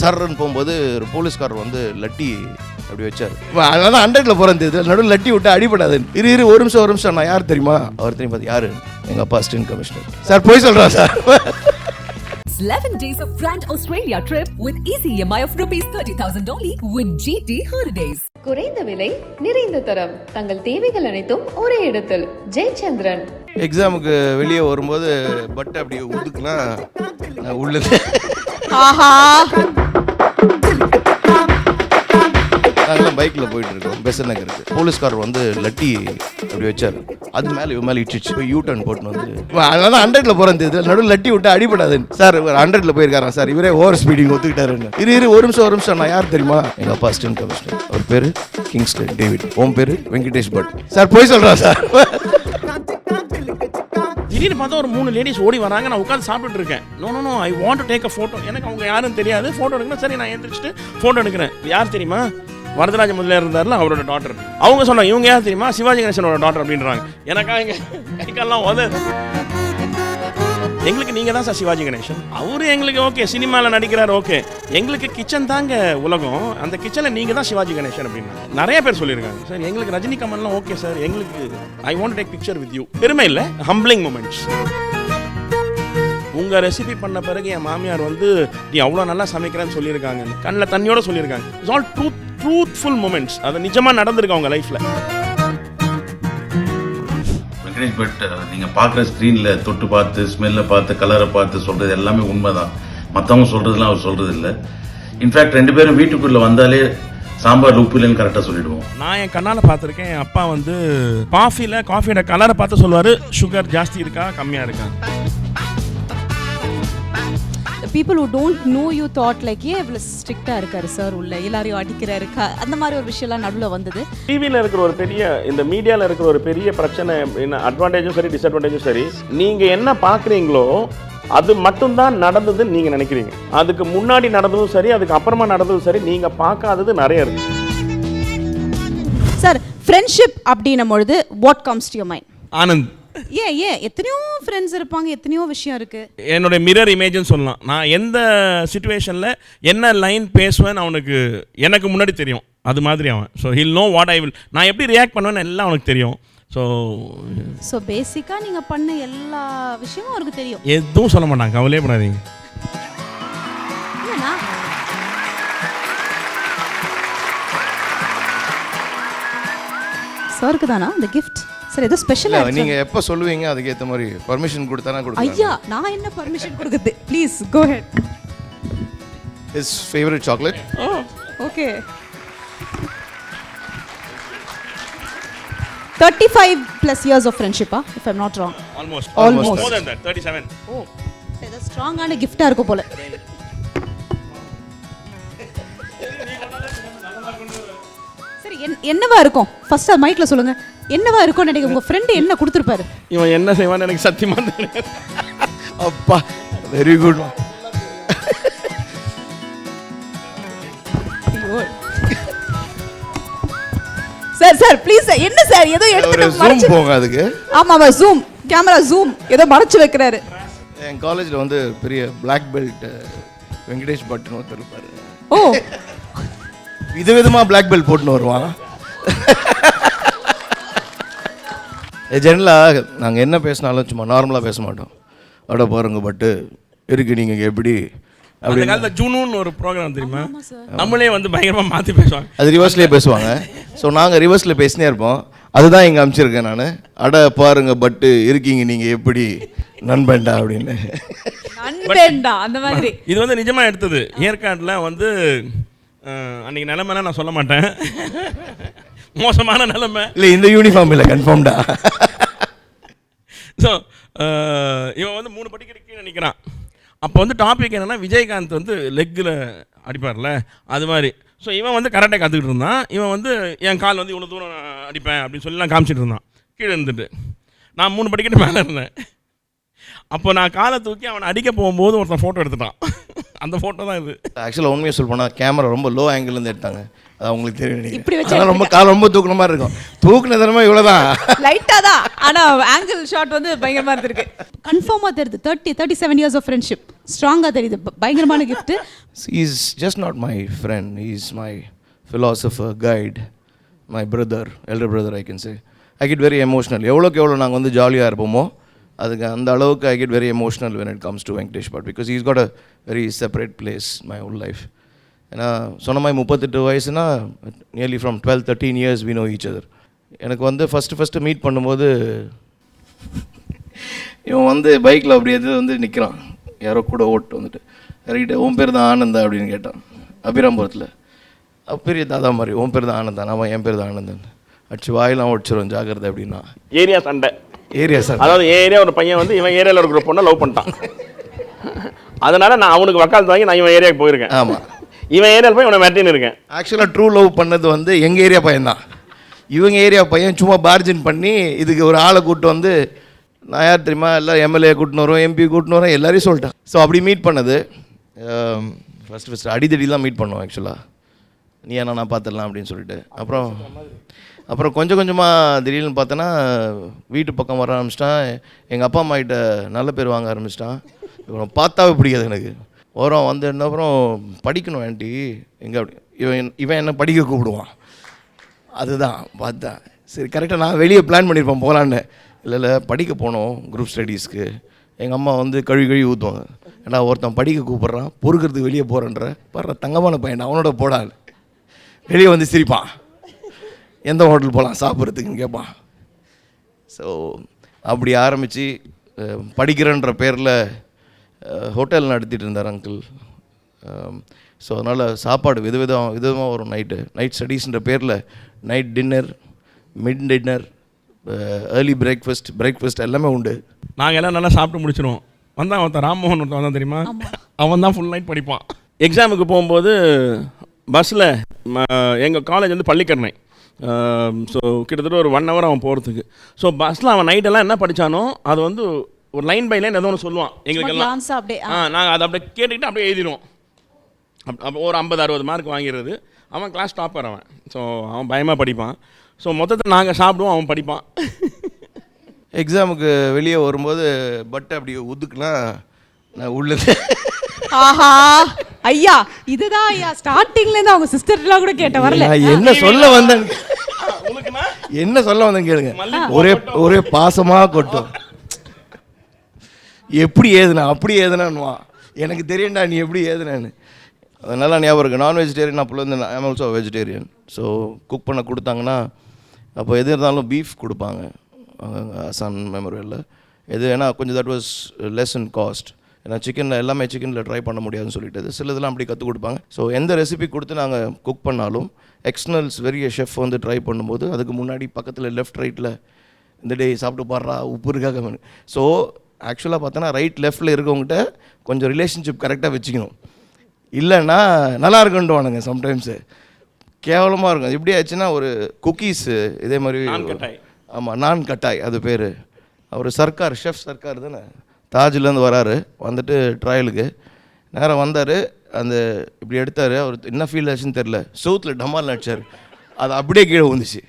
சர்ன்னு போகும்போது ஒரு போலீஸ்காரர் வந்து லட்டி அப்படி வச்சார். அதனால 100ல் போகிறது இது நடுவில் லட்டி விட்டு அடிபடாது. ஒரு நிமிஷம் நான் யார் தெரியுமா? அவர் தெரியும் பார்த்து யாரு? எங்கள் அப்பா அசிஸ்டன்ட் கமிஷனர். சார் போய் சொல்கிறா sir. 11 days of Grand Australia trip with easy EMI of ₹30,000 only with GT Holidays. குறைந்த விலை நிறைந்த தரம் தங்கள் தேவைகள் அனைத்தும் ஒரே இடத்தில். ஜெயச்சந்திரன். எக்ஸாமுக்கு வெளியே வரும்போது பட் அப்படி ஒதுக்கலாம் உள்ளது. நாங்களாம் பைக்கில் போயிட்டு இருக்கோம் பெசன் நகருக்கு. போலீஸ்காரர் வந்து லட்டி அப்படி வச்சார். அது மேலே இவன் மேலே இட்டுச்சு. போய் யூ-டர்ன் போட்டுன்னு வந்து அதனால 100ல் போகிறது இது நடுவில் லட்டி விட்டு அடிபடாது. சார் 100ல் போயிருக்காரா சார்? இவரே ஓவர் ஸ்பீடிங் ஒத்துக்கிட்டாருன்னு. ஒரு நிமிஷம் நான் யார் தெரியுமா? எங்கள் அப்பா அசிஸ்டன்ட் கமிஷனர். அவர் பேர் கிங்ஸ்டன் டேவிட். உன் பேர் வெங்கடேஷ் பட். சார் போய் சொல்கிறா சார். திடீர்னு பார்த்தா ஒரு 3 லேடிஸ் ஓடி வராங்க. நான் உட்காந்து சாப்பிட்டு இருக்கேன். No I want to take a photo. எனக்கு அவங்க யாரும் தெரியாது. ஃபோட்டோ எடுக்கணும். சரி நான் எழுந்திரிச்சிட்டு ஃபோட்டோ எடுக்கிறேன். யார் தெரியுமா? வரதராஜ முதலியார் இருந்தார்ல, அவரோட டாக்டர். அவங்க சொன்னாங்க இவங்க யார் தெரியுமா? சிவாஜி கணேசனோட டாக்டர் அப்படின்றாங்க. எனக்கா இங்கே கை கால்லாம் உதவு. எங்களுக்கு நீங்கள் தான் சார் சிவாஜி கணேசன். அவரு எங்களுக்கு ஓகே சினிமாவில் நடிக்கிறார் ஓகே. எங்களுக்கு கிச்சன் தாங்க உலகம். அந்த கிச்சனில் நீங்கள் தான் சிவாஜி கணேசன் அப்படின்னு நிறைய பேர் சொல்லியிருக்காங்க. சார் எங்களுக்கு ரஜினி கமல்லாம் ஓகே சார். எங்களுக்கு I want take picture with you. பெருமை இல்லை, ஹம்பிளிங் மூமெண்ட்ஸ். உங்கள் ரெசிபி பண்ண பிறகு என் மாமியார் வந்து நீ அவ்வளோ நல்லா சமைக்கிறேன்னு சொல்லியிருக்காங்க. கண்ணில் தண்ணியோட சொல்லியிருக்காங்க. It's all truthful moments. அது நிஜமாக நடந்திருக்கு அவங்க லைஃப்பில். வெங்கடேஷ் பட் நீங்கள் பார்க்குற ஸ்க்ரீனில் தொட்டு பார்த்து ஸ்மெல்லை பார்த்து கலரை பார்த்து சொல்கிறது எல்லாமே உண்மை தான். மற்றவங்க சொல்கிறதுலாம் அவர் சொல்கிறது இல்லை. இன்ஃபேக்ட் 2 பேரும் வீட்டுக்குள்ளே வந்தாலே சாம்பார் உப்பு இல்லைன்னு கரெக்டாக சொல்லிடுவோம். நான் என் கண்ணால் பார்த்துருக்கேன். என் அப்பா வந்து காஃபியோட கலரை பார்த்து சொல்லுவார் சுகர் ஜாஸ்தி இருக்கா கம்மியாக இருக்கா. people who don't know you thought like ஏன் இவ்வளோ ஸ்ட்ரிக்டாக இருக்காரு சார், உள்ள எல்லாரையும் அடிக்கிறாரு, அந்த மாதிரி ஒரு விஷயம்லாம் நடுவில் வந்தது. டிவியில் இருக்கிற ஒரு பெரிய இந்த மீடியாவில் இருக்கிற ஒரு பெரிய பிரச்சனை என்ன, அட்வான்டேஜும் சரி டிஸ்அட்வான்டேஜும் சரி, நீங்கள் என்ன பார்க்குறீங்களோ அது மட்டும்தான் நடந்ததுன்னு நீங்கள் நினைக்கிறீங்க. அதுக்கு முன்னாடி நடந்ததும் சரி அதுக்கு அப்புறமா நடந்ததும் சரி நீங்கள் பார்க்காதது நிறைய இருக்கு. சார் ஃப்ரெண்ட்ஷிப் அப்படின்னும் பொழுது what comes to your mind? Anand. ஏன் எத்தனையோ ஃப்ரெண்ட்ஸ் இருப்பாங்க, எத்தனையோ விஷயம் இருக்கு. என்னோட மிரர் இமேஜ்னு சொல்லலாம். நான் எந்த சிச்சுவேஷனில் என்ன லைன் பேசுவேன்னு அவனுக்கு எனக்கு முன்னாடி தெரியும். அது மாதிரி அவன் he'll know what I will, நான் எப்படி ரியாக்ட் பண்ணுவேன்னு எல்லாம் அவனுக்கு தெரியும். ஸோ பேசிக்காக நீங்கள் பண்ண எல்லா விஷயமும் அவருக்கு தெரியும். எதுவும் சொல்ல மாட்டாங்க, கவலையே படாதீங்க. சாருக்கு தானா இந்த கிஃப்ட்? சார் ஏதோ ஸ்பெஷலா நீங்க எப்ப சொல்லுவீங்க அதுக்கு ஏத்த மாதிரி பர்மிஷன் கொடுத்தானா கொடுங்க. ஐயா நான் என்ன பர்மிஷன் கொடுக்குது? Please go ahead. His favorite chocolate. Oh, okay. 35 plus years of friendship, if I'm not wrong. Almost. More than that, 37. Oh, இது ஸ்ட்ராங்கான கிஃப்டா இருக்கும் போல. சரி என்னவா இருக்கும்? ஃபர்ஸ்ட் மைக்ல சொல்லுங்க. என்னவா இருக்கும் நினைக்க உங்க ஃப்ரெண்ட் என்ன கொடுத்திருப்பாரு? இவன் என்ன செய்வான்னு எனக்கு சத்தியமா தெரியல. அப்பா வெரி குட். சார் ப்ளீஸ் என்ன சார் ஏதோ எடுத்து ஜூம் போங்க அதுக்கு. ஆமாவா ஜூம் கேமரா ஜூம் ஏதோ மறைச்சு வைக்கிறாரு. என் காலேஜ்ல வந்து பெரிய பிளாக் பெல்ட் வெங்கடேஷ் பட்னு ஒருத்தர் இருப்பாரு. ஓ விதவிதமா பிளாக் பெல்ட் போட்டுன்னு வருவான். ஜெனரலாக நாங்கள் என்ன பேசினாலும் சும்மா நார்மலாக பேச மாட்டோம். அட பாருங்க பட்டு இருக்கு நீங்கள் எப்படி அந்த காலத்தில் ஜூனூன்னு ஒரு ப்ரோக்ராம் தெரியுமா, நம்மளே வந்து பயங்கரமாக மாற்றி பேசுவாங்க. அது ரிவர்ஸ்லேயே பேசுவாங்க. ஸோ நாங்கள் ரிவர்ஸில் பேசினே இருப்போம். அதுதான் இங்கே அனுப்பிச்சிருக்கேன் நான். அட பாருங்க பட்டு இருக்கீங்க நீங்கள் எப்படி நண்பன்டா அப்படின்னு. அந்த மாதிரி இது வந்து நிஜமாக எடுத்தது. ஏற்காட்டில் வந்து அன்றைக்கி நிலைமைலாம் நான் சொல்ல மாட்டேன், மோசமான நிலைமை இல்லை. இந்த யூனிஃபார்ம் இல்லை கன்ஃபார்ம்டா. ஸோ இவன் வந்து 3 படிக்கிற கீழே நிற்கிறான். அப்போ வந்து டாபிக் என்னென்னா விஜயகாந்த் வந்து லெக்கில் அடிப்பார்ல அது மாதிரி. ஸோ இவன் வந்து கராட்டே கற்றுக்கிட்டு இருந்தான். இவன் வந்து என் கால் வந்து இவ்வளோ தூரம் அடிப்பேன் அப்படின்னு சொல்லி காமிச்சிட்டு இருந்தான் கீழே இருந்துட்டு. நான் 3 படிக்கிட்டு மேலே இருந்தேன். அப்போ நான் காலை தூக்கி அவனை அடிக்க போகும்போது ஒருத்தன் ஃபோட்டோ எடுத்துட்டான். அந்த ஃபோட்டோ தான் இது. ஆக்சுவலாக உண்மையை சொல்ல போனால் கேமரா ரொம்ப லோ ஆங்கிள்லேருந்து எடுத்தாங்க. அது அவங்களுக்கு தெரியும். ரொம்ப கால் ரொம்ப தூக்குன மாதிரி இருக்கும். தூக்குன தரமா இவ்வளோதான், லைட்டாக தான். ஆனா ஆங்கிள் ஷாட் வந்து பயங்கரமா இருந்திருக்கு. கன்ஃபார்மா தெரியுது 37 years of friendship ஸ்ட்ராங்கா தெரியுது. பயங்கரமான gift. He's just not my friend. He's my philosopher, guide, my brother, elder brother I can say. I get very emotional. எவ்வளோக்கு எவ்வளோ நாங்கள் வந்து ஜாலியாக இருப்போமோ அதுக்கு அந்த அளவுக்கு I get very emotional when it comes to Venkatesh Bhatt because he's got a very separate place my whole life. ஏன்னா சொன்ன மாதிரி 38 வயசுனா nearly from 12-13 years we know each other. எனக்கு வந்து ஃபஸ்ட்டு மீட் பண்ணும்போது இவன் வந்து பைக்கில் அப்படியே வந்து நிற்கிறான், யாரோ கூட ஓட்டு வந்துட்டு இறக்கிட்டு உன் பேர் தான் ஆனந்தா அப்படின்னு கேட்டான். அபிராம்புரத்தில் பெரிய தாதா மாதிரி உன் பேர் தான் ஆனந்தான், அவன் என் பேர் தான் ஆனந்தன். அடிச்சு வாயெல்லாம் ஒடிச்சிடும் ஜாக்கிரதை அப்படின்னா. ஏரியா சண்டை. ஏரியா சார், அதாவது ஏரியா ஒரு பையன் வந்து இவன் ஏரியாவில் இருக்கிற பொண்ணை லவ் பண்ணிட்டான். அதனால நான் அவனுக்கு வக்காலத்து வாங்கி நான் இவன் ஏரியாவுக்கு போயிருக்கேன். ஆமாம், இவன் ஏரியாவில் போய் இவனை மெட்டின்னு இருக்கேன். ஆக்சுவலாக ட்ரூ லவ் பண்ணது வந்து எங்கள் ஏரியா பையன்தான். இவங்க ஏரியா பையன் சும்மா பார்ஜின் பண்ணி இதுக்கு ஒரு ஆளை கூப்பிட்டு வந்து நான் யார் தெரியுமா எல்லாம் எம்எல்ஏ கூட்டின்னு வரோம், எம்பி கூட்டின்னு வரோம் எல்லாரையும் சொல்லிட்டேன். ஸோ அப்படி மீட் பண்ணது. ஃபஸ்ட்டு அடிதடிலாம் மீட் பண்ணோம் ஆக்சுவலாக. நீ என்ன நான் பார்த்துடலாம் அப்படின்னு சொல்லிட்டு அப்புறம் கொஞ்சம் கொஞ்சமாக திடீர்னு பார்த்தோன்னா வீட்டு பக்கம் வர ஆரம்பிச்சிட்டான். எங்கள் அப்பா அம்மா கிட்ட நல்ல பேர் வாங்க ஆரம்பிச்சிட்டான். இவனை பார்த்தாவே பிடிக்காது எனக்கு. வரோம் வந்து அப்புறம் படிக்கணும் ஆண்டி எங்கே அப்படி இவன் என்ன படிக்க கூப்பிடுவான். அதுதான் பார்த்தேன். சரி கரெக்டாக நான் வெளியே பிளான் பண்ணியிருப்பேன் போகலான்னு. இல்லை படிக்க போனோம் குரூப் ஸ்டடீஸ்க்கு. எங்கள் அம்மா வந்து கழுவி ஊற்றுவாங்க. ஏன்னா ஒருத்தன் படிக்க கூப்பிட்றான், பொறுக்கிறதுக்கு வெளியே போகிறேன்ற வர்ற தங்கமான பையன் அவனோட போடாது. வெளியே வந்து சிரிப்பான், எந்த ஹோட்டல் போகலாம் சாப்பிட்றதுக்குன்னு கேட்பான். ஸோ அப்படி ஆரம்பித்து படிக்கிறன்ற பேரில் ஹோட்டல் நடத்திட்டு இருந்தார் அங்கிள். ஸோ அதனால் சாப்பாடு விதமாக வரும். நைட் ஸ்டடீஸ்ன்ற பேரில் night dinner, mid dinner, early breakfast எல்லாமே உண்டு. நாங்கள் எல்லாம் நல்லா சாப்பிட்டு முடிச்சிடுவோம். வந்தான் ஒருத்தன் ராம்மோகன் ஒருத்தன் வந்தான் தெரியுமா, அவன் தான் ஃபுல் நைட் படிப்பான். எக்ஸாமுக்கு போகும்போது பஸ்ஸில் எங்கள் காலேஜ் வந்து பள்ளிக்கரணை. ஸோ கிட்டத்தட்ட ஒரு 1 hour அவன் போகிறதுக்கு. ஸோ பஸ்ஸில் அவன் நைட்டெல்லாம் என்ன படித்தானோ அது வந்து ஒரு லைன் பை லைன் ஏதோ ஒன்று சொல்லுவான் எங்களுக்கெல்லாம். நாங்கள் அதை அப்படியே கேட்டுக்கிட்டு அப்படியே எழுதிடுவோம். அப்போ ஒரு 50-60 மார்க் வாங்கிறது. அவன் கிளாஸ் டாப்பர் அவன். ஸோ அவன் பயமாக படிப்பான். ஸோ மொத்தத்தில் நாங்கள் சாப்பிடுவோம், அவன் படிப்பான். எக்ஸாமுக்கு வெளியே வரும்போது பட்டை அப்படி ஒதுக்குனா நான் உள்ள. ஆஹா ஐயா, இதுதான் ஐயா ஸ்டார்டிங்ல இருந்து அவங்க சிஸ்டர்லாம் கூட கேட்ட வரல. என்ன சொல்ல வந்தேன் கேளுங்க. ஒரே பாசமா கொட்டும். எப்படி ஏதுனா அப்படி ஏதுனான்வா, எனக்கு தெரியும்டா நீ எப்படி ஏதுனான்னு. அதனால ஞாபகம் இருக்குது. நான் வெஜிடேரியன் அப்போலேருந்து ஐ ஆம் ஆல்சோ வெஜிடேரியன். ஸோ குக் பண்ண கொடுத்தாங்கன்னா அப்போ எது இருந்தாலும் பீஃப் கொடுப்பாங்க அசான் மெமோரியலில். எது ஏன்னா கொஞ்சம் that was less in cost. ஏன்னா சிக்கனில் ட்ரை பண்ண முடியாதுன்னு சொல்லிட்டு சிலதெல்லாம் அப்படி கற்றுக் கொடுப்பாங்க. ஸோ எந்த ரெசிபி கொடுத்து நாங்கள் குக் பண்ணாலும் எக்ஸ்டர்னல்ஸ் பெரிய ஷெஃப் வந்து ட்ரை பண்ணும்போது அதுக்கு முன்னாடி பக்கத்தில் லெஃப்ட் ரைட்டில் இந்த டே சாப்பிட்டு பாடுறா உப்பு இருக்காக. ஸோ ஆக்சுவலாக பார்த்தோன்னா ரைட் லெஃப்ட்டில் இருக்கவங்ககிட்ட கொஞ்சம் ரிலேஷன்ஷிப் கரெக்டாக வச்சுக்கணும். இல்லைன்னா நல்லா இருக்குன்ட்டுவானுங்க சம்டைம்ஸு. கேவலமாக இருக்கும். எப்படி ஆச்சுன்னா ஒரு குக்கீஸு இதே மாதிரி. ஆமாம், நான் கட்டாய் அது பேர். அவர் ஷெஃப் சர்க்கார் தானே, தாஜ்லேருந்து வராரு. வந்துட்டு ட்ரையலுக்கு நேரம் வந்தார். அந்த இப்படி எடுத்தார். அவர் என்ன ஃபீல் ஆச்சுன்னு தெரில, சவுத்தில் டமால் அடிச்சார். அது அப்படியே கீழே வந்துச்சு.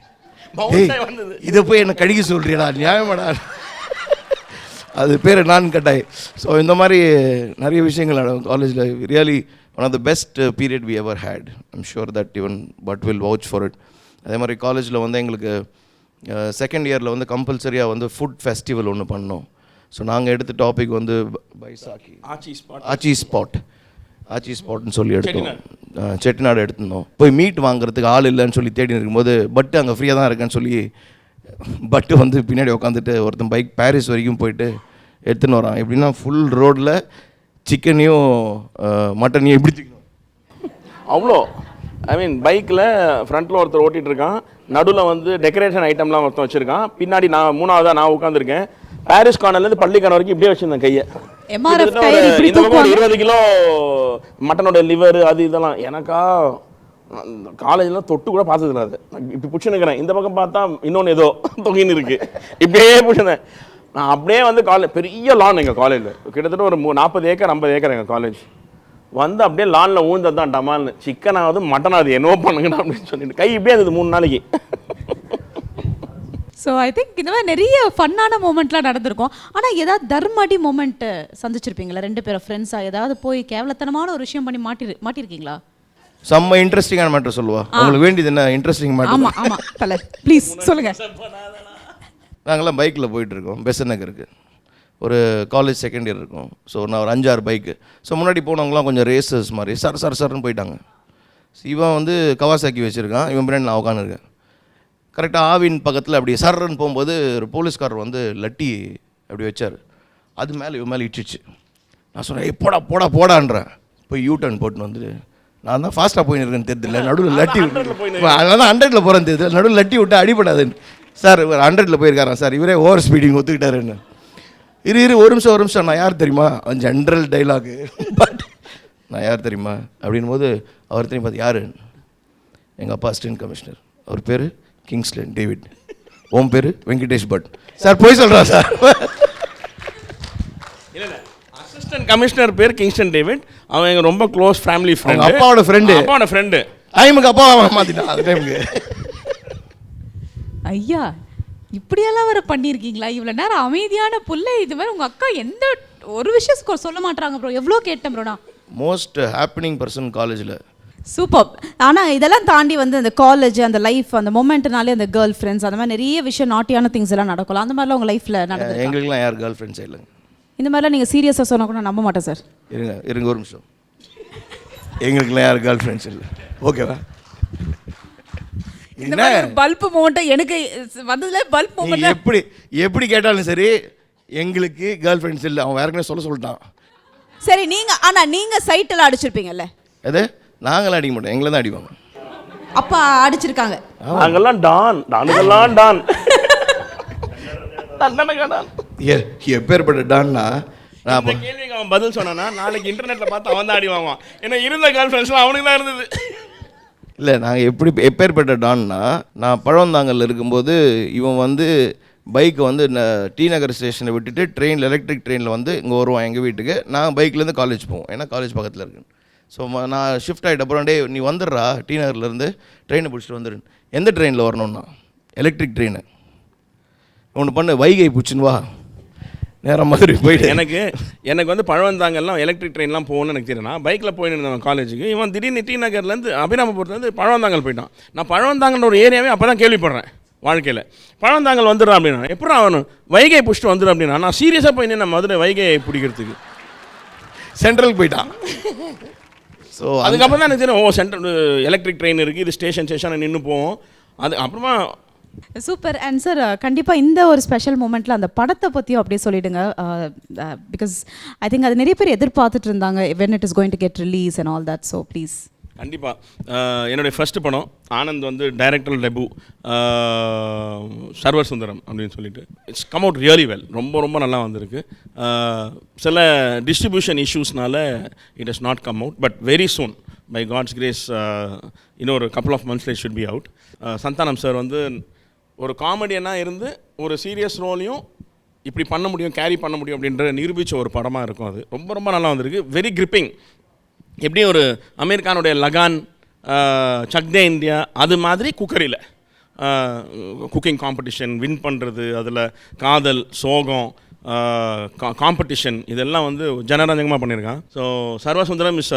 இதை போய் என்னை கடிக்க சொல்கிறீடா, நியாயமாடா. அது பேர் நான் கட்டாய். ஸோ இந்த மாதிரி நிறைய விஷயங்கள் காலேஜில் really one of the best period we ever had. I'm sure that even Bhat will vouch for it. அதே மாதிரி காலேஜில் வந்து எங்களுக்கு செகண்ட் இயரில் வந்து கம்பல்சரியாக வந்து ஃபுட் ஃபெஸ்டிவல் ஒன்று பண்ணோம். ஸோ நாங்கள் எடுத்த டாபிக் வந்து பைசாக்கி ஆச்சி ஸ்பாட்னு சொல்லி எடுத்தோம். செட்டிநாடு எடுத்திருந்தோம். போய் மீட் வாங்குறதுக்கு ஆள் இல்லைன்னு சொல்லி தேடி இருக்கும்போது பட்டு அங்கே ஃப்ரீயாக தான் இருக்கேன்னு சொல்லி பட்டு வந்து பின்னாடி உட்காந்துட்டு ஒருத்தன் பைக் பாரிஸ் வரைக்கும் போயிட்டு எடுத்துன்னு வரான். எப்படின்னா ஃபுல் ரோடில் சிக்கனையும் மட்டனையும் எப்படி தூக்கணும் அவ்வளோ. ஐ மீன் பைக்கில் ஃப்ரண்ட்டில் ஒருத்தர் ஓட்டிகிட்டு இருக்கான், நடுவில் வந்து டெக்கரேஷன் ஐட்டம்லாம் ஒருத்தன் வச்சுருக்கான், பின்னாடி நான் 3ஆவதாக நான் உட்காந்துருக்கேன். பாரிஸ் கார்னர்லேருந்து பள்ளிக்கான வரைக்கும் இப்படியே வச்சுருந்தேன் கையை. இந்த பக்கம் 20 கிலோ மட்டனோட லிவர் அது இதெல்லாம் எனக்கா காலேஜ்லாம் தொட்டு கூட பார்த்ததில்ல. அது இப்படி பிடிச்சுன்னுக்கிறேன். இந்த பக்கம் பார்த்தா இன்னொன்று ஏதோ தொங்கின்னு இருக்குது. இப்படியே பிடிச்சிருந்தேன் நான். அப்படியே வந்து பெரிய லான் எங்கள் காலேஜில் கிட்டத்தட்ட ஒரு 40 ஏக்கர் 50 ஏக்கர் எங்கள் காலேஜ். வந்து அப்படியே லானில் ஊழ்ந்தது தான் டமால்னு. சிக்கனாவது மட்டனாவது என்னவோ பண்ணுங்கண்ணா அப்படின்னு சொல்லிட்டு கை இப்படியே இருந்தது 3 நாளைக்கு. ஸோ ஐ திங்க் இந்த மாதிரி நிறைய ஃபன்னான மூமெண்ட்லாம் நடந்திருக்கும். ஆனால் ஏதாவது தர்மடி மூமெண்ட்டு சந்திச்சிருப்பீங்களா 2 பேரும் ஃப்ரெண்ட்ஸாக? ஏதாவது போய் கேவலத்தனமான ஒரு விஷயம் பண்ணி மாட்டிருக்கீங்களா? செம்ம இன்ட்ரெஸ்டிங்கான மேட்டர் சொல்லுவா. உங்களுக்கு வேண்டியது என்ன இன்ட்ரெஸ்டிங் மேட்டர்? ஆமாம் தலை ப்ளீஸ் சொல்லுங்கள். நாங்கள்லாம் பைக்கில் போயிட்டுருக்கோம் பெசன் நகருக்கு. ஒரு காலேஜ் செகண்ட் இயர் இருக்கும். ஸோ நான் ஒரு 5-6 பைக்கு. ஸோ முன்னாடி போனவங்களாம் கொஞ்சம் ரேசர்ஸ் மாதிரி சர்ன்னு போயிட்டாங்க. இவன் வந்து கவாசாக்கி வச்சுருக்கான், இவன் பின்னாடி நான் உட்காந்துருக்கேன். கரெக்டாக ஆவின் பக்கத்தில் அப்படி சர்ன்னு போகும்போது ஒரு போலீஸ்காரர் வந்து லட்டி அப்படி வச்சார். அது மேலே இவன் மேலே இட்டுச்சு. நான் சொன்னேன் போடா போடா போடான்றேன். போய் யூட்டர்ன் போட்டுன்னு வந்து நான் தான் ஃபாஸ்ட்டாக போயின்னு தெரியல, நடுவில் லட்டி அதனால தான் 100ல் போகிறேன் தெரியல, நடுவில் லட்டி விட்டு அடிபடாதுன்னு. சார் 100ல் போயிருக்காரான் சார், இவரே ஓவர் ஸ்பீடிங் ஒத்துக்கிட்டாருன்னு. இரு ஒரு நிமிஷம் நான் யார் தெரியுமா, ஜென்ரல் டைலாகு. பட் நான் யார் தெரியுமா அப்படின் போது அவர் தெரியும் பார்த்து யார், எங்கள் அப்பா அசிஸ்டன்ட் கமிஷனர், அவர் பேர் கிங்ஸ்லேன் டேவிட், உன் பேர் வெங்கடேஷ் பட். சார் போய் சொல்கிறா சார். இல்லை அசிஸ்டன்ட் கமிஷனர் பேர் கிங்ஸ்டன் டேவிட், அவன் எங்கள் ரொம்ப க்ளோஸ் ஃபேமிலி ஃப்ரெண்ட், அப்பாவோட ஃப்ரெண்டு. டைமுக்கு அப்பா மாற்றிட்டான் அது டைமுக்கு. ஐயா இப்படியெல்லாம் வர பண்ணியிருக்கீங்களா? இவ்வளோ நேரம் அமைதியான புல்லை இது மாதிரி உங்கள் அக்கா எந்த ஒரு விஷயம் சொல்ல மாட்டாங்க ப்ரோ. எவ்வளோ கேட்டேன் ப்ரோனா. மோஸ்ட் ஹாப்பனிங் பர்சன் காலேஜில். சூப்பர். ஆனால் இதெல்லாம் தாண்டி வந்து அந்த காலேஜ் அந்த லைஃப் அந்த மொமெண்ட்னாலே அந்த கேர்ள் ஃப்ரெண்ட்ஸ் அந்த மாதிரி நிறைய விஷயம் நாட்டியான திங்ஸ் எல்லாம் நடக்கலாம். அந்த மாதிரிலாம் உங்கள் லைஃப்பில் நடந்தது? எங்களுக்குலாம் யார் கேர்ள் ஃப்ரெண்ட்ஸே இல்லைங்க. இந்த மாதிரிலாம் நீங்கள் சீரியஸாக சொன்னால் கூட நம்ப மாட்டேன் சார். இருங்க ஒரு நிமிஷம். எங்களுக்குலாம் யார் கேர்ள் ஃப்ரெண்ட்ஸ் இல்லை, ஓகேவா? இந்த மாதிரி பல்ப் மூமெண்ட் எனக்கு வந்ததுல பல்ப் மூமெண்ட் எப்படி கேட்டாலும் சரி எங்களுக்கு கேர்ள் ஃப்ரெண்ட்ஸ் இல்லை, அவன் வேற சொல்லிட்டான். சரி நீங்கள் சைட்டெல்லாம் அடிச்சிருப்பீங்கல்ல? எது? நாங்களாம் அடிக்க மாட்டோம், எங்களை தான் அடிப்பாங்க. அப்பா அடிச்சிருக்காங்க. நாங்கெல்லாம் டான் எப்பேற்பட்ட டான்னா இந்த கேள்விக்கு அவன் பதில் சொன்னானா நாளைக்கு இன்டர்நெட்டில் பார்த்து அவன் தான் அடி வாங்குவான். ஏன்னா இருந்த கேர்ள் ஃப்ரெண்ட்ஸ்லாம் அவனுக்கு தான் இருந்தது. இல்லை நாங்கள் எப்பேற்பட்ட டான்னா, நான் பழவந்தாங்கல்ல இருக்கும்போது இவன் வந்து பைக்கை வந்து டி நகர் ஸ்டேஷனை விட்டுட்டு எலக்ட்ரிக் ட்ரெயினில் வந்து இங்கே வருவான் எங்கள் வீட்டுக்கு. நான் பைக்லேருந்து காலேஜ் போவோம், ஏன்னா காலேஜ் பக்கத்தில் இருக்குன்னு. ஸோ நான் ஷிஃப்ட் ஆகிட்ட அப்புறம் நீ வந்துடுறா டி நகர்லேருந்து ட்ரெயினை பிடிச்சிட்டு வந்துடு. எந்த ட்ரெயினில் வரணும்னா எலக்ட்ரிக் ட்ரெயின் ஒன்று பண்ணு, வைகை பிடிச்சின்னு வா, நேரம் மாதிரி போயிட்டு. எனக்கு வந்து பழவந்தாங்கல்லாம் எலக்ட்ரிக் ட்ரெயின்லாம் போகணும்னு எனக்கு தெரியும். நான் பைக்கில் போயின்னு இருந்தேன் காலேஜுக்கு. இவன் திடீர்னு டி நகர்லேருந்து அபிராமபுரத்துலேருந்து பழவந்தாங்கல் போயிட்டான். நான் பழவந்தாங்கன்ற ஒரு ஏரியாவே அப்போ தான் கேள்விப்படுறேன் வாழ்க்கையில். பழவந்தாங்கல் வந்துடுறான் அப்படின்னா எப்படி அவனு வைகை பிடிச்சிட்டு வந்துடும் அப்படின்னா நான் சீரியஸாக போய் நின்று மதுரை வைகையை பிடிக்கிறதுக்கு சென்ட்ரலுக்கு போயிட்டான். ஸோ அதுக்கப்புறம் தான் எனக்கு தெரியும் சென்ட்ரல் எலக்ட்ரிக் ட்ரெயின் இருக்குது, இது ஸ்டேஷனை நின்று போவோம். அது அப்புறமா சூப்பர். அண்ட் சார் கண்டிப்பாக இந்த ஒரு ஸ்பெஷல் மூமெண்ட்டில் அந்த படத்தை பற்றியும் அப்படியே சொல்லிவிடுங்க. பிகாஸ் ஐ திங்க் அது நிறைய பேர் எதிர்பார்த்துட்டு இருந்தாங்க when it is going to get release and all that, so please. கண்டிப்பாக என்னுடைய ஃபஸ்ட்டு படம் ஆனந்த் வந்து டைரக்டர் டெபு சர்வர் சுந்தரம் அப்படின்னு சொல்லிட்டு it's come out really well. ரொம்ப நல்லா வந்திருக்கு. சில டிஸ்ட்ரிபியூஷன் இஷ்யூஸ்னால it has not come out, but very soon by God's grace இன்னொரு கப்புள் ஆஃப் மந்த்ஸ்ல it should be out. Santhanam sir வந்து ஒரு காமெடியனாக இருந்து ஒரு சீரியஸ் ரோலையும் இப்படி பண்ண முடியும், கேரி பண்ண முடியும் அப்படின்ற நிரூபித்த ஒரு படமாக இருக்கும். அது ரொம்ப நல்லா வந்திருக்கு. Very gripping. எப்படி ஒரு அமீர் கானுடைய லகான், சக் தே இந்தியா அது மாதிரி குக்கரியில் குக்கிங் காம்படிஷன் வின் பண்ணுறது, அதில் காதல், சோகம், காம்படிஷன் இதெல்லாம் வந்து ஜனரஞ்சகமாக பண்ணியிருக்கான். ஸோ சர்வசுந்தரம் இஸ்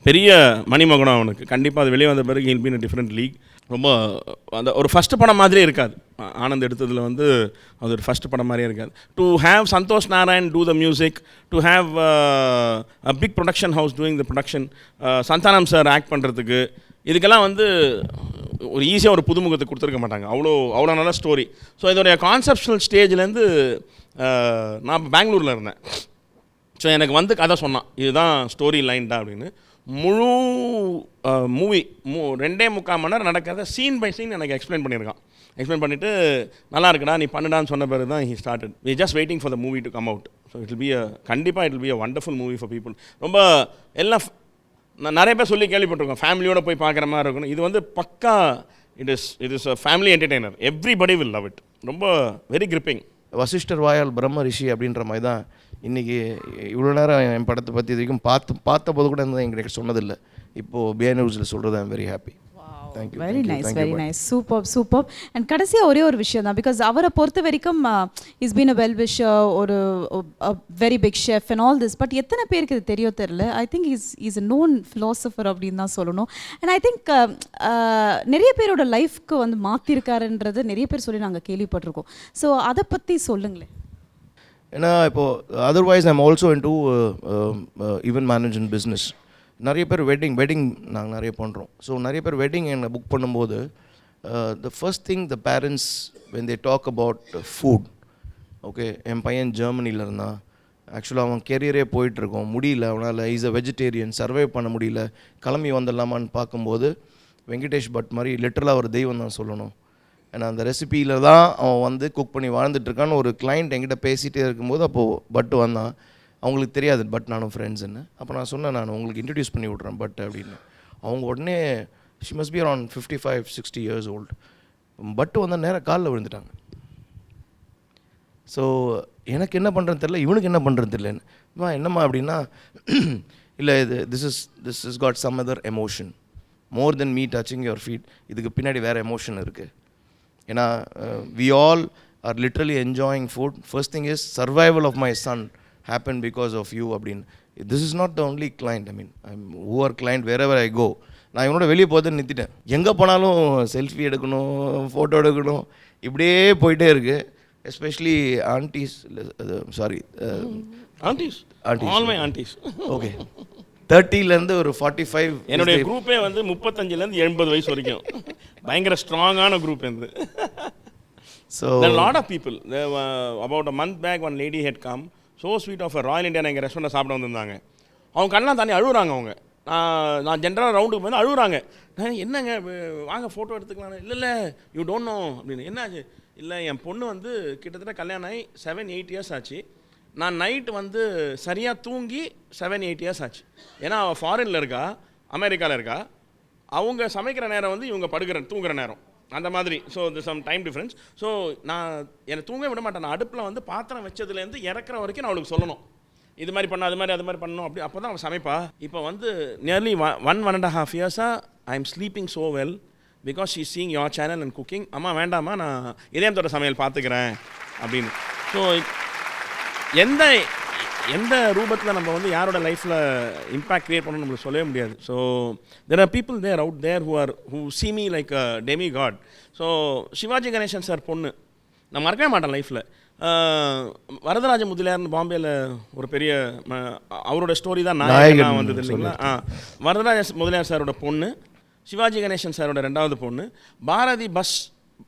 பெரிய மணிமகுடம் அவனுக்கு. கண்டிப்பாக அது வெளியே வந்த பிறகு he'll be in different league. ரொம்ப அந்த ஒரு ஃபஸ்ட்டு படம் மாதிரியே இருக்காது. ஆனந்த் எடுத்ததில் வந்து அது ஒரு ஃபஸ்ட்டு படம் மாதிரியே இருக்காது. To have Santhosh Narayan do the music, to have a big production house doing the production, Santhanam sir act பண்ணுறதுக்கு, இதுக்கெல்லாம் வந்து ஒரு ஈஸியாக ஒரு புதுமுகத்தை கொடுத்துருக்க மாட்டாங்க. அவ்வளோ நல்ல ஸ்டோரி. ஸோ இதோடைய கான்செப்ஷனல் ஸ்டேஜ்லேருந்து நான் பெங்களூரில் இருந்தேன். ஸோ எனக்கு வந்து கதை சொன்னான், இதுதான் ஸ்டோரி லைன் தான் அப்படின்னு. முழு மூவி 2.25 மணி நேரம் நடக்காத சீன் பை சீன் எனக்கு எக்ஸ்பிளைன் பண்ணியிருக்கான். எக்ஸ்பிளைன் பண்ணிவிட்டு நல்லா இருக்குடா நீ பண்ணுடான்னு சொன்ன பிறகு தான் he started. We just waiting for the movie to come out. So it will be கண்டிப்பாக it will be a wonderful movie for people. ரொம்ப எல்லாம் நான் நிறைய பேர் சொல்லி கேள்விப்பட்டிருக்கோம் ஃபேமிலியோடு போய் பார்க்குற மாதிரி இருக்கணும். இது வந்து பக்கா it is a family entertainer. Everybody will love it. ரொம்ப வெரி கிரிப்பிங். வசிஷ்டர் வாயால் பிரம்ம ரிஷி அப்படின்ற மாதிரி தான் இன்றைக்கி இவ்வளோ நேரம் என் படத்தை பற்றி இது வரைக்கும் பார்த்தபோது கூட என்கிட்ட சொன்னதில்லை. இப்போது பிஹைண்ட் நியூஸில் சொல்கிறது I'm very happy. Thank you very nice super and கடைசியாக ஒரே ஒரு விஷயம் தான், பிகாஸ் அவரை பொறுத்த வரைக்கும் is been a well wisher, ஒரு very big chef and all this. But எத்தனை பேருக்கு இது தெரியோ தெரியல. I think is a known philosopher அப்படின்னு தான் சொல்லணும். அண்ட் ஐ திங்க் நிறைய பேரோட லைஃப்க்கு வந்து மாற்றிருக்காருன்றது நிறைய பேர் சொல்லி நாங்கள் கேள்விப்பட்டிருக்கோம். ஸோ அதை பற்றி சொல்லுங்களேன். ஏன்னா இப்போது otherwise I'm also into event management business. நிறைய பேர் வெட்டிங் நாங்கள் நிறைய பண்ணுறோம். ஸோ நிறைய பேர் வெட்டிங் என்னை புக் பண்ணும்போது the first thing the parents when they talk about food, okay என் பையன் ஜெர்மனியில் இருந்தான், ஆக்சுவலாக அவன் கெரியரே போயிட்டுருக்கோம், முடியல அவனால், இஸ் அ வெஜிடேரியன், சர்வை பண்ண முடியல, கிளம்பி வந்துடலாமான்னு பார்க்கும்போது வெங்கடேஷ் பட் மாதிரி லிட்டரலாக ஒரு தெய்வம் தான் சொல்லணும். ஏன்னா அந்த ரெசிபியில் தான் அவன் வந்து குக் பண்ணி வாழ்ந்துட்டுருக்கான்னு ஒரு கிளைண்ட் என்கிட்ட பேசிகிட்டே இருக்கும்போது அப்போது பட் வந்தான். அவங்களுக்கு தெரியாது பட் நானும் ஃப்ரெண்ட்ஸுன்னு. அப்போ நான் சொன்னேன், நான் உங்களுக்கு இன்ட்ரடியூஸ் பண்ணி விட்றேன் பட் அப்படின்னு. அவங்க உடனே she must be around 55-60 years old. பட்டு வந்த நேரம் காலில் விழுந்துட்டாங்க. ஸோ எனக்கு என்ன பண்ணுறதுன்னு தெரியல, இவனுக்கு என்ன பண்ணுறதுன்னு தெரியலன்னு. என்னம்மா அப்படின்னா, இல்லை this is got some other emotion more than me touching your feet. இதுக்கு பின்னாடி வேறு எமோஷன் இருக்குது. ஏன்னா we all are literally enjoying food. First thing is survival of my son happen because of you அப்படின்னு. This is not the only client. I mean who are client wherever I go. நான் இவனோட வெளியே போகிறதுன்னு நிறுத்திட்டேன். எங்கே போனாலும் selfie எடுக்கணும், photo எடுக்கணும், இப்படியே போயிட்டே இருக்குது. Especially aunties, sorry aunties, all my aunties. Okay, 30லேருந்து ஒரு 45. என்னுடைய குரூப்பே வந்து 35லேருந்து 80 வயசு வரைக்கும் பயங்கர ஸ்ட்ராங்கான குரூப் இருந்து. So there are a lot of people. There were, about a month back one lady had come, so sweet of a Royal Indian எங்கள் ரெஸ்டாரண்ட் சாப்பிட வந்திருந்தாங்க. அவங்க கண்ணெலாம் தண்ணி அழுகுறாங்க. அவங்க நான் ஜென்ரலாக ரவுண்டுக்கு வந்து அழுகுறாங்க. நான் என்னங்க வாங்க ஃபோட்டோ எடுத்துக்கலாம். இல்லை யூ டோன்ட் நோ அப்படின்னு. என்னாச்சு? இல்லை என் பொண்ணு வந்து கிட்டத்தட்ட கல்யாணம் ஆகி 7-8 years ஆச்சு. நான் நைட்டு வந்து சரியாக தூங்கி 7-8 years ஆச்சு. ஏன்னா அவள் ஃபாரினில் இருக்கா, அமெரிக்காவில் இருக்கா. அவங்க சமைக்கிற நேரம் வந்து இவங்க தூங்குற நேரம் அந்த மாதிரி. So some time difference. So நான் என்னை தூங்க விட மாட்டேன். நான் அடுப்பில் வந்து பாத்திரம் வச்சதுலேருந்து இறக்குற வரைக்கும் நான் அவளுக்கு சொல்லணும், இது மாதிரி பண்ணணும், அது மாதிரி பண்ணணும் அப்படி. அப்போ தான் அவள் சமைப்பா. இப்போ வந்து nearly 1.5 years I am sleeping so well because she seeing your channel and cooking. அம்மா வேண்டாமா, நான் இதயத்தோட சமையல் பார்த்துக்கிறேன் அப்படின்னு. ஸோ எந்த ரூபத்தில் நம்ம வந்து யாரோட லைஃப்பில் இம்பேக்ட் க்ரியேட் பண்ணணும்னு நம்மளுக்கு சொல்லவே முடியாது. So there are people there out there who see me like a demigod. So Sivaji Ganesan sir பொண்ணு நான் மறக்கவே மாட்டேன் லைஃப்பில். வரதராஜ முதலியார்னு பாம்பேயில் ஒரு பெரிய அவரோட ஸ்டோரி தான் நான் வந்தது இல்லைங்களா. வரதராஜ முதலியார் சாரோட பொண்ணு, சிவாஜி கணேசன் சாரோட 2வது பொண்ணு. பாரதி பஸ்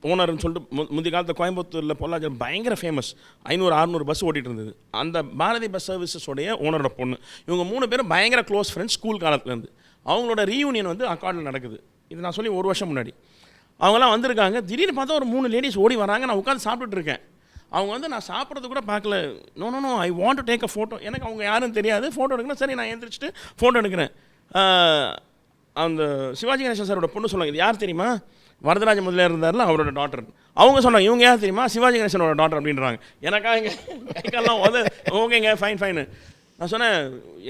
ஓனர்னு சொல்லிட்டு முந்தைய காலத்தில் கோயம்புத்தூரில் பொள்ளாச்சி பயங்கர ஃபேமஸ், 500-600 பஸ் ஓட்டிகிட்டு இருந்தது. அந்த பாரதி பஸ் சர்வீசஸோடைய ஓனரோட பொண்ணு. இவங்க 3 பேரும் பயங்கர க்ளோஸ் ஃப்ரெண்ட்ஸ் ஸ்கூல் காலத்துலேருந்து. அவங்களோட ரீயூனியன் வந்து அக்கார்டில் நடக்குது. இது நான் சொல்லி 1 வருஷம் முன்னாடி. அவங்களாம் வந்திருக்காங்க. திடீர்னு பார்த்தா ஒரு 3 லேடிஸ் ஓடி வராங்க. நான் உட்காந்து சாப்பிட்டுட்டு இருக்கேன். அவங்க வந்து நான் சாப்பிட்றது கூட பார்க்கல. No I want to take a photo. எனக்கு அவங்க யாரும் தெரியாது. ஃபோட்டோ எடுக்கணும். சரி நான் எழுந்திரிச்சிட்டு ஃபோட்டோ எடுக்கிறேன். அந்த சிவாஜி கணேசன் சாரோட பொண்ணு சொல்லுவாங்க, இது யார் தெரியுமா, வரதராஜ முதலியார் இருந்தார்ல அவரோட டாக்டர். அவங்க சொன்னாங்க, இவங்க யார் தெரியுமா, சிவாஜி கணேசனோட டாக்டர் அப்படின்றாங்க. எனக்கா இங்கே கைக்கெல்லாம் ஓகேங்க ஃபைன். நான் சொன்னேன்,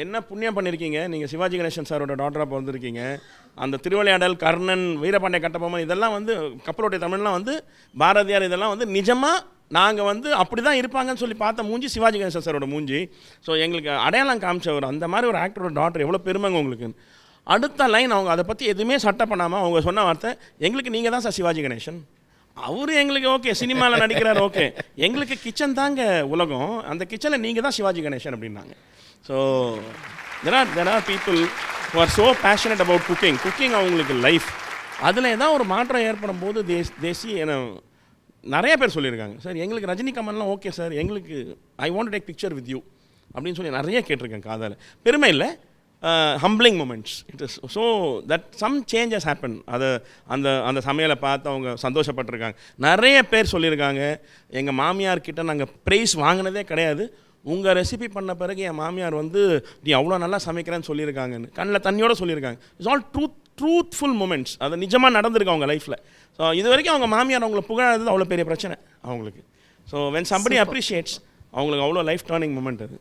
என்ன புண்ணியம் பண்ணியிருக்கீங்க நீங்கள், சிவாஜி கணேசன் சாரோட டாக்டராக பிறந்திருக்கீங்க. அந்த திருவிளையாடல், கர்ணன், வீரபாண்டிய கட்டபொம்மன் இதெல்லாம் வந்து கப்பலோடைய தமிழ்லாம் வந்து பாரதியார் இதெல்லாம் வந்து நிஜமாக நாங்கள் வந்து அப்படி தான் இருப்பாங்கன்னு சொல்லி பார்த்த மூஞ்சி சிவாஜி கணேசன் சாரோட மூஞ்சி. ஸோ எங்களுக்கு அடையாளம் காமிச்சவர் அந்த மாதிரி ஒரு ஆக்டரோட டாக்டர் எவ்வளோ பெருமைங்க உங்களுக்கு. அடுத்த லைன் அவங்க அதை பற்றி எதுவுமே சட்டை பண்ணாமல் அவங்க சொன்ன வார்த்தை, எங்களுக்கு நீங்கள் தான் சார் சிவாஜி கணேசன். அவரு எங்களுக்கு ஓகே சினிமாவில் நடிக்கிறார், ஓகே எங்களுக்கு கிச்சன் தாங்க உலகம், அந்த கிச்சனில் நீங்கள் தான் சிவாஜி கணேசன் அப்படின்னாங்க. So there are people who are so passionate about cooking அவங்களுக்கு லைஃப். அதில் ஏதாவது ஒரு மாற்றம் ஏற்படும் போது தேசி நிறைய பேர் சொல்லியிருக்காங்க, சார் எங்களுக்கு ரஜினி கமல்லாம் ஓகே சார், எங்களுக்கு I want to take picture with you அப்படின்னு சொல்லி நிறைய கேட்டிருக்கேன். காதால் பெருமை இல்லை, humbling moments. It is so that some changes happen. அந்த சமையலை பார்த்து அவங்க சந்தோஷப்பட்டிருக்காங்க. நிறைய பேர் சொல்லியிருக்காங்க, எங்கள் மாமியார்கிட்ட நாங்கள் ப்ரைஸ் வாங்கினதே கிடையாது, உங்கள் ரெசிபி பண்ண பிறகு என் மாமியார் வந்து நீ அவ்வளோ நல்லா சமைக்கிறேன்னு சொல்லியிருக்காங்கன்னு கண்ணில் தண்ணியோடு சொல்லியிருக்காங்க. It's all truthful moments. அது நிஜமாக நடந்திருக்கு அவங்க லைஃப்பில். ஸோ இது வரைக்கும் அவங்க மாமியார் அவங்கள புகழாதது அவ்வளோ பெரிய பிரச்சனை அவங்களுக்கு. ஸோ வென் சம்படி அப்ரிஷியேட்ஸ் அவங்களுக்கு அவ்வளோ லைஃப் டர்னிங் மூமெண்ட் அது.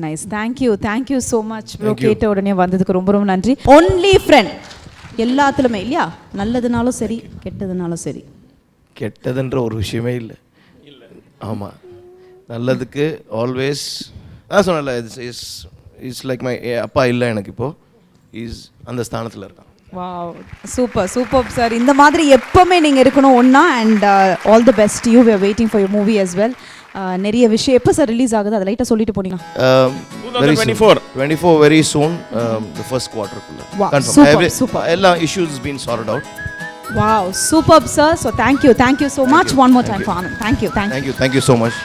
Nice thank you so much bro. கேட்ட உடனே வந்ததுக்கு ரொம்ப நன்றி. ஒன்லி ஃப்ரெண்ட் எல்லாத்துலமே இல்லையா, நல்லதுனாலும் சரி கெட்டதுனாலும் சரி. கெட்டதுன்ற ஒரு விஷயமே இல்லை. ஆமாம், நல்லதுக்கு ஆல்வேஸ் நான் சொன்னல, இட்ஸ் லைக் மை அப்பா இல்லை எனக்கு இப்போது, இஸ் அந்த ஸ்தானத்தில் இருக்கான். Wow, super super sir. இந்த மாதிரி எப்பவுமே நீங்கள் இருக்கணும் ஒன்றா. And all the best you. We are waiting for your movie as well. நிறைய விஷயம் எப்போ சார் ரிலீஸ் ஆகுது, அதை லைட்டாக சொல்லிட்டு போனீங்க. 24 very soon, the first quarter. Wow, Confirm. super. All issues been sorted out. Wow, superb sir. So thank you so much. One more time for Anand. Thank you so much.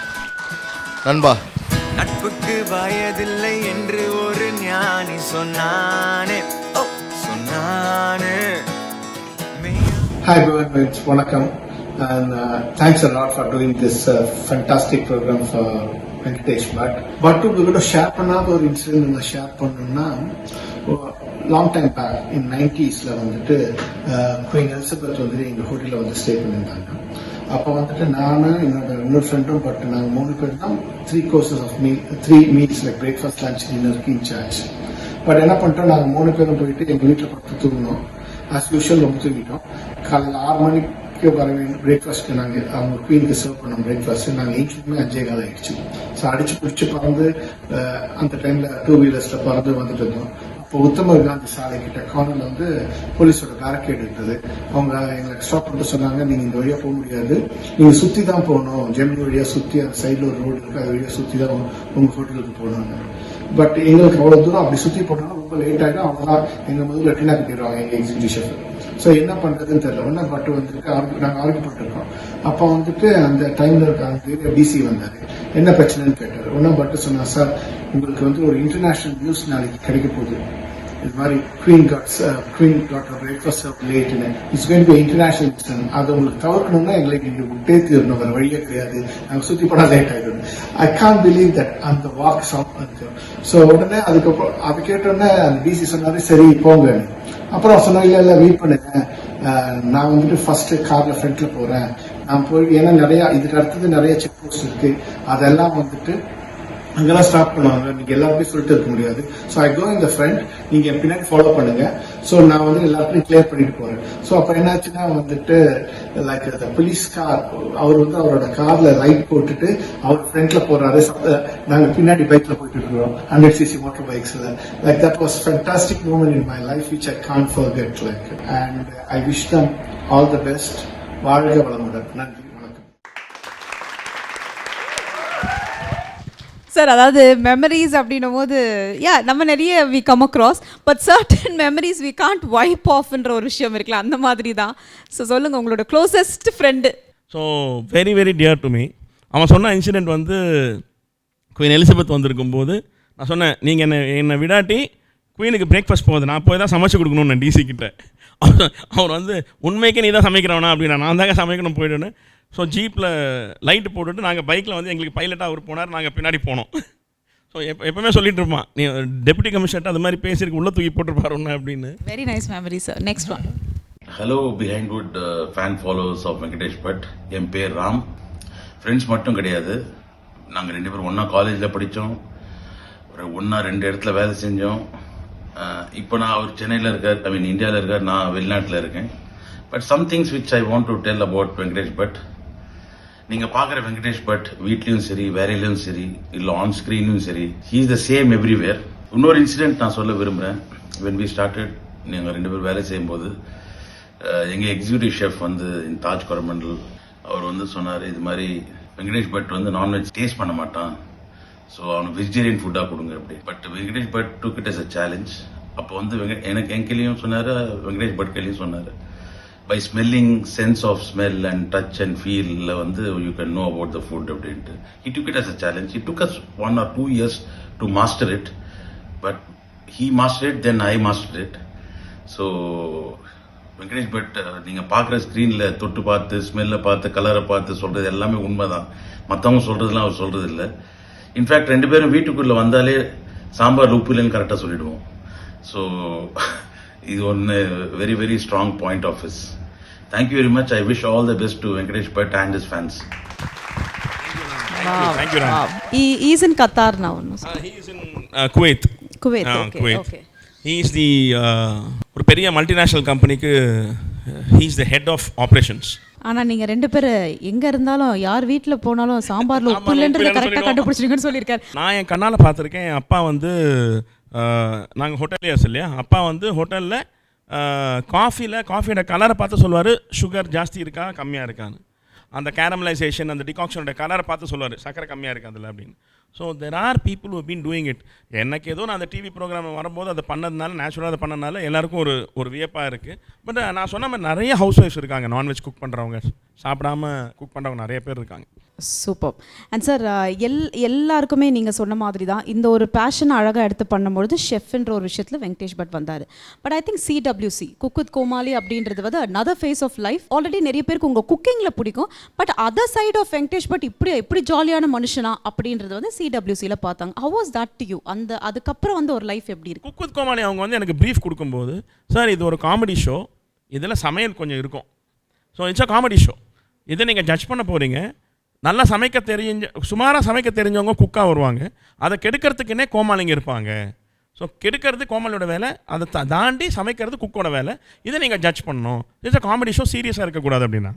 நண்பா, நட்புக்கு வயதில்லை என்று ஒரு ஞானி சொன்னானே, ஓ சொன்னானே. Hi everyone, it's Vanakkam, and thanks a lot for doing this fantastic program for Venkatesh Bhatt. But we're going to share another incident in the share பண்ணனும்னா, long time back in 90s வந்துட்டு Queen Elizabeth வந்து எங்க ஹோட்டல்ல வந்து stay பண்ணிருந்தாங்க. அப்போ வந்துட்டு நானும் என்னோட இன்னொரு ஃப்ரெண்டும் பட் நாங்கள் 3 பேர் தான் 3 courses of meal, 3 meals like breakfast, lunch, dinner in charge. But என்ன பண்ணிட்டோம், நாங்கள் 3 பேரும் போயிட்டு எங்கள் வீட்டில் படுத்து தூங்கினோம். ஆஸ் யூஷுவல் ரொம்ப தூங்கிட்டோம். காலையில் 6 மணிக்கு வர வேண்டிய பிரேக்ஃபாஸ்ட்டு நாங்கள் அவங்க குவீனுக்கு சர்வ் பண்ணோம். பிரேக்ஃபாஸ்ட்டு நாங்கள் 8:05 ஆகிடுச்சு. ஸோ அடிச்சு பிடிச்சி பறந்து அந்த டைமில் 2 வீலர்ஸில் பறந்து வந்துட்டு இருந்தோம். இப்போ உத்தமர் காந்தி சாலை கிட்ட கார்னர்ல வந்து போலீஸோட பேரிகேட் இருந்தது. அவங்க எங்களுக்கு ஸ்டாப் பண்ணிட்டு சொன்னாங்க, நீங்க இந்த வழியா போக முடியாது, நீங்க சுத்தி தான் போகணும், ஜெமினி வழியா சுத்தி அந்த சைட்ல ஒரு ரோடு இருக்கு, அது வழியா சுத்தி தான் உங்க ஹோட்டலுக்கு போகணும். பட் எங்களுக்கு அவ்வளவு தூரம் அப்படி சுத்தி போட்டோம்னா ரொம்ப லேட் ஆகிடும். அவங்கதான் எங்க முதல்ல ரெட்டினா கட்டிடுவாங்க எங்க எக்ஸிக்யூட்டிவ் ஷெஃப். ஸோ என்ன பண்றதுன்னு தெரியல. ஒன்னா பட் வந்துருக்கு நாங்கள் ஆர்கியூ பண்ணிருக்கோம். அப்போ வந்துட்டு அந்த டைம்ல இருக்க டிசி வந்தாரு. என்ன பிரச்சனைன்னு கேட்டாரு. ஒன்னா பட் சொன்னா, சார் உங்களுக்கு வந்து ஒரு இன்டர்நேஷனல் நியூஸ் நாளைக்கு கிடைக்க போகுது, இது மாதிரி Queen got her breakfast up late, it's going to be international incident. அது உங்களுக்கு தவிர்க்கணும்னா எங்களுக்கு இங்க விட்டே தீரணும், வேற வழியே கிடையாது, நாங்கள் சுத்தி போனா லேட் ஆகிடும். ஐ கான்ட் பிலீவ் தட் அந்த வாக் சாப்பிட்டு. ஸோ உடனே அதுக்கப்புறம் அது கேட்டோடனே அந்த டிசி சொன்னாரு, சரி போங்க. அப்புறம் சொன்னா, இல்ல வெயிட் பண்ணுங்க, நான் வந்துட்டு ஃபர்ஸ்ட் கார்ல ஃப்ரண்ட்ல போறேன், நான் போய், ஏன்னா நிறைய இதுக்கு அடுத்தது நிறைய செக் போஸ்ட் இருக்கு, அதெல்லாம் வந்துட்டு அங்கெல்லாம் ஸ்டாப் பண்ணுவாங்க, நீங்க எல்லாருமே சொல்லிட்டு இருக்க முடியாது. So I go in the front, நீங்க என் பின்னாடி ஃபாலோ பண்ணுங்க. ஸோ நான் வந்து எல்லாருக்கும் கிளியர் பண்ணிட்டு போறேன். ஸோ அப்ப என்னாச்சுன்னா வந்துட்டு லைக் த போலீஸ் கார், அவர் வந்து அவரோட கார்ல லைட் போட்டுட்டு அவர் ஃப்ரண்ட்ல போறாரு, நாங்க பின்னாடி பைக்ல போயிட்டு இருக்கிறோம் 100cc மோட்டர் பைக்ஸ்ல. Like that was fantastic moment in my life which I can't forget. Like and I wish them all the best. வாழ்க வளமுடன். நன்றி. சார், அதாவது மெமரிஸ் அப்படின்னும் போது நம்ம நிறைய we come across, but certain memories we can't wipe ஆஃப்ன்ற ஒரு விஷயம் இருக்குல்ல, அந்த மாதிரி தான். ஸோ சொல்லுங்கள், உங்களோட closest friend. So very very dear to me. அவன் சொன்ன இன்சிடெண்ட் வந்து குயின் எலிசபெத் வந்திருக்கும் போது நான் சொன்னேன், நீங்கள் என்னை விடாட்டி குயினுக்கு பிரேக்ஃபாஸ்ட் போகுது, நான் போய் தான் சமைச்சு கொடுக்கணும்னு டிசி கிட்ட. அவர் வந்து உண்மைக்கே நீ தான் சமைக்கிறவனா அப்படின்னா, நான் தாங்க சமைக்கணும் போய்ட்டுன்னு. ஸோ ஜீப்பில் லைட்டு போட்டுட்டு நாங்கள் பைக்கில் வந்து எங்களுக்கு பைலட்டாக அவர் போனார், நாங்கள் பின்னாடி போனோம். ஸோ எப்பவுமே சொல்லிட்டு இருப்பான், நீ டெப்யூட்டி கமிஷனர் அது மாதிரி பேசியிருக்கு, உள்ளே தூக்கி போட்டுருப்பாரு ஒன்று அப்படின்னு. Very nice memory sir. Next one. Hello behind good fan followers of Venkatesh Bhat. என் பேர் ராம். ஃப்ரெண்ட்ஸ் மட்டும் கிடையாது, நாங்கள் 2 பேரும் ஒன்றா காலேஜில் படித்தோம், ஒன்றா 2 இடத்துல வேலை செஞ்சோம். இப்போ நான் அவர் சென்னையில் இருக்கார், ஐ மீன் இந்தியாவில் இருக்கார், நான் வெளிநாட்டில் இருக்கேன். But some things which I want to tell about Venkatesh Bhat. நீங்கள் பார்க்குற வெங்கடேஷ் பட் வீட்லேயும் சரி, வேலையிலும் சரி, இல்லை ஆன் ஸ்க்ரீன்லையும் சரி, he is the same everywhere. இன்னொரு இன்சிடென்ட் நான் சொல்ல விரும்புகிறேன். வென் வி ஸ்டார்டட், நீங்கள் 2 பேரும் வேலை செய்யும்போது எங்கள் எக்ஸிக்யூட்டிவ் ஷெஃப் வந்து தாஜ் கொரமண்டல், அவர் வந்து சொன்னார், இது மாதிரி வெங்கடேஷ் பட் வந்து நான்வெஜ் டேஸ்ட் பண்ண மாட்டான், ஸோ அவனுக்கு வெஜிடேரியன் ஃபுட்டாக கொடுங்க அப்படி. But Venkatesh Bhat took it as a challenge. அப்போ வந்து எனக்கு என் கையிலையும் சொன்னார், வெங்கடேஷ் பட் கையிலையும் சொன்னார், by smelling, sense of smell and touch and feel வந்து you can know about the food அப்படின்ட்டு. He took it as a challenge. It took us 1 or 2 years to master it, but he mastered it, then I mastered it. So Venkatesh Bhat நீங்கள் பார்க்குற ஸ்க்ரீனில் தொட்டு பார்த்து, ஸ்மெல்லை பார்த்து, கலரை பார்த்து சொல்கிறது எல்லாமே உண்மைதான். மற்றவங்க சொல்கிறதுலாம் அவர் சொல்கிறது இல்லை. இன்ஃபேக்ட் 2 பேரும் வீட்டுக்குள்ளே வந்தாலே சாம்பார் உப்பு இல்லைன்னு கரெக்டாக சொல்லிடுவோம். ஸோ இது ஒன்று very very strong point of his. Thank you very much. I wish all the best to Venkatesh Bhatt and his fans. Thank you, Ram. He is in Qatar now. He is in Kuwait. Kuwait, Kuwait. Okay. He is the ஒரு பெரிய multinational கம்பெனிக்கு he is the head of operations. ஆனா நீங்க 2 பேர் எங்க இருந்தாலும் யார் வீட்ல போனாலும் சாம்பார்ல உப்பு இல்லைன்றத கரெக்டாக கண்டுபிடிச்சிருக்கீங்கன்னு சொல்லியிருக்காரு. நான் என் கண்ணால் பார்த்துருக்கேன். என் அப்பா வந்து நாங்கள் ஹோட்டலியர்ஸ் இல்லையா, அப்பா வந்து ஹோட்டலில் காஃபியோட கலரை பார்த்து சொல்லுவார் சுகர் ஜாஸ்தி இருக்கா கம்மியாக இருக்கான்னு. அந்த கேரமலைசேஷன் அந்த டிகாக்ஷனோட கலரை பார்த்து சொல்லுவார் சக்கரை கம்மியாக இருக்குது அதில் அப்படின்னு. So there are people who been doing it. எனக்கு ஏதோ நான் அந்த டிவி ப்ரோக்ராம் வரும்போது அதை பண்ணதுனால நேச்சுரலாக அதை பண்ணதுனால எல்லாருக்கும் ஒரு வியப்பாக இருக்குது. பட் நான் சொன்ன மாதிரி நிறைய ஹவுஸ் ஒய்ஃப்ஸ் இருக்காங்க, நான்வெஜ் குக் பண்ணுறவங்க, சாப்பிடாம குக் பண்ணுறவங்க நிறைய பேர் இருக்காங்க. சூப்பர். அண்ட் சார் எல்லாருக்குமே நீங்கள் சொன்ன மாதிரி தான் இந்த ஒரு பேஷன் அழகாக எடுத்து பண்ணும்பொழுது ஷெஃப்ன்ற ஒரு விஷயத்தில் வெங்கடேஷ் பட் வந்தார். But I think CWC cook with Komali அப்படின்றது வந்து another phase of life. Already நிறைய பேருக்கு உங்கள் குக்கிங்கில் பிடிக்கும், but other side of Venkatesh Bhat இப்படி ஜாலியான மனுஷனா அப்படின்றது வந்து CWCயில் பார்த்தாங்க. How was that to you? அதுக்கப்புறம் வந்து ஒரு லைஃப் எப்படி இருக்கு? குக் வித் கோமாளி அவங்க வந்து எனக்கு ப்ரீஃப் கொடுக்கும்போது, சார் இது ஒரு காமெடி ஷோ, இதில் சமையல் கொஞ்சம் இருக்கும், so it's a comedy show, இதை நீங்கள் ஜட்ஜ் பண்ண போகிறீங்க, நல்லா சுமாராக சமைக்க தெரிஞ்சவங்க குக்காக வருவாங்க, அதை கெடுக்கிறதுக்குன்னே கோமாளிங்க இருப்பாங்க. ஸோ கெடுக்கிறது கோமாளியோட வேலை, அதை தாண்டி சமைக்கிறது குக்கோட வேலை, இதை நீங்கள் ஜட்ஜ் பண்ணணும், இட்ஸ் அ காமெடி ஷோ, சீரியஸாக இருக்கக்கூடாது அப்படின்னா.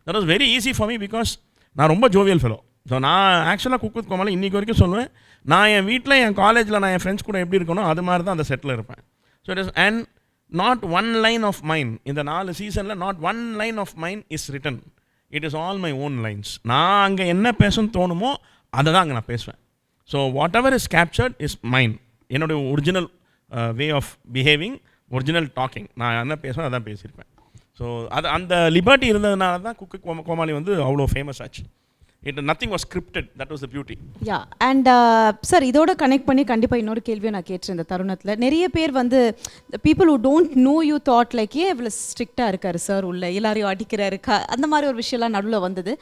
That was very easy for me because நான் ரொம்ப ஜோவியல் ஃபெலோ. ஸோ நான் ஆக்சுவலாக குக் வித் கோமாளி இன்றைக்கி வரைக்கும் சொல்லுவேன், நான் என் வீட்டில் என் காலேஜில் நான் என் ஃப்ரெண்ட்ஸ் கூட எப்படி இருக்கணும் அது மாதிரி தான் அந்த செட்டில் இருப்பேன். So it is and not one line of mind, இந்த 4 சீசனில் not one line of mind is written, it is all my own lines. நான் அங்கே என்ன பேசணும்னு தோணுமோ அதை தான் அங்கே நான் பேசுவேன். So whatever is captured is mind, என்னுடைய original way of behaving, original talking, நான் என்ன பேசுவேன் அதான் பேசியிருப்பேன். ஸோ அந்த லிபர்ட்டி இருந்ததுனால தான் குக்கு கோமாளி வந்து அவ்வளோ ஃபேமஸ் ஆச்சு. Nothing was scripted, that was the beauty. Yeah and sir இதோட கனெக்ட் பண்ணி கண்டிப்பாக இன்னொரு கேள்வியை நான் கேட்டேன் இந்த தருணத்தில். நிறைய பேர் வந்து people who don't know you thought like ஏன் இவ்வளோ ஸ்ட்ரிக்டாக இருக்காரு சார், உள்ள எல்லாரையும் அடிக்கிறாரு, அந்த மாதிரி ஒரு விஷயம்லாம் நடுவில் வந்தது.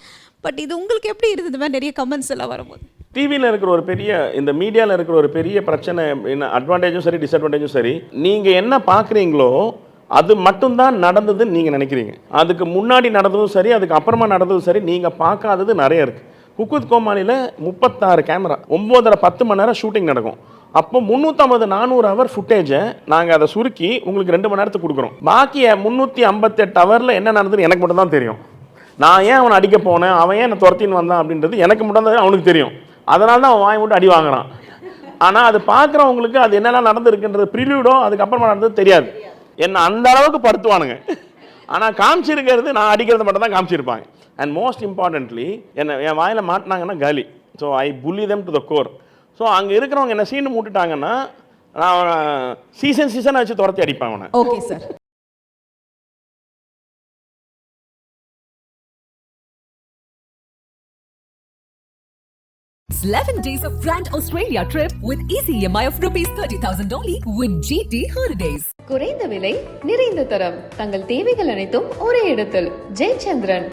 பட் இது உங்களுக்கு எப்படி இருந்தது? இந்த மாதிரி நிறைய கமெண்ட்ஸ் எல்லாம் வரும்போது டிவியில் இருக்கிற ஒரு பெரிய, இந்த மீடியாவில் இருக்கிற ஒரு பெரிய பிரச்சனை என்ன, அட்வான்டேஜும் சரி டிஸ்அட்வான்டேஜும் சரி, நீங்கள் என்ன பார்க்குறீங்களோ அது மட்டும்தான் நடந்ததுன்னு நீங்கள் நினைக்கிறீங்க. அதுக்கு முன்னாடி நடந்ததும் சரி, அதுக்கு அப்புறமா நடந்ததும் சரி, நீங்கள் பார்க்காதது நிறைய இருக்குது. குக் வித் கோமாளியில் 36 கேமரா, 9:30-10 மணி நேரம் ஷூட்டிங் நடக்கும். அப்போ 350-400 ஹவர் ஃபுட்டேஜை நாங்கள் அதை சுருக்கி உங்களுக்கு 2 மணி நேரத்துக்கு கொடுக்குறோம். பாக்கி 358 ஹவரில் என்ன நடந்ததுன்னு எனக்கு மட்டும் தான் தெரியும். நான் ஏன் அவனை அடிக்க போனேன், அவன் ஏன் என்னை துரத்தின்னு வந்தான் அப்படின்றது எனக்கு மட்டும் தான் அவனுக்கு தெரியும். அதனால தான் அவன் வாங்கி மட்டும் அடி வாங்குறான். ஆனால் அது பார்க்குறவங்களுக்கு அது என்னெல்லாம் நடந்திருக்குன்றது ப்ரிலியூடோ அதுக்கப்புறமா நடந்தது தெரியாது. என்னை அந்த அளவுக்கு படுத்துவானுங்க. ஆனால் காமிச்சிருக்கிறது நான் அடிக்கிறது மட்டும் தான் காமிச்சிருப்பாங்க. அண்ட் மோஸ்ட் இம்பார்ட்டன்ட்லி என் வாயில் மாட்டினாங்கன்னா காலி. So I bully them to the core. So அங்கே இருக்கிறவங்க என்ன சீனு மூட்டுட்டாங்கன்னா நான் சீசனை வச்சு துரத்தி அடிப்பேன் அவனை. Okay sir. 11 days of Grand Australia trip with easy EMI of rupees 30,000 only with GT Holidays. குறைந்த விலை, நிறைந்த தரம், தங்கள் தேவைகள் அனைத்தும் ஒரே இடத்தில். ஜெயச்சந்திரன்.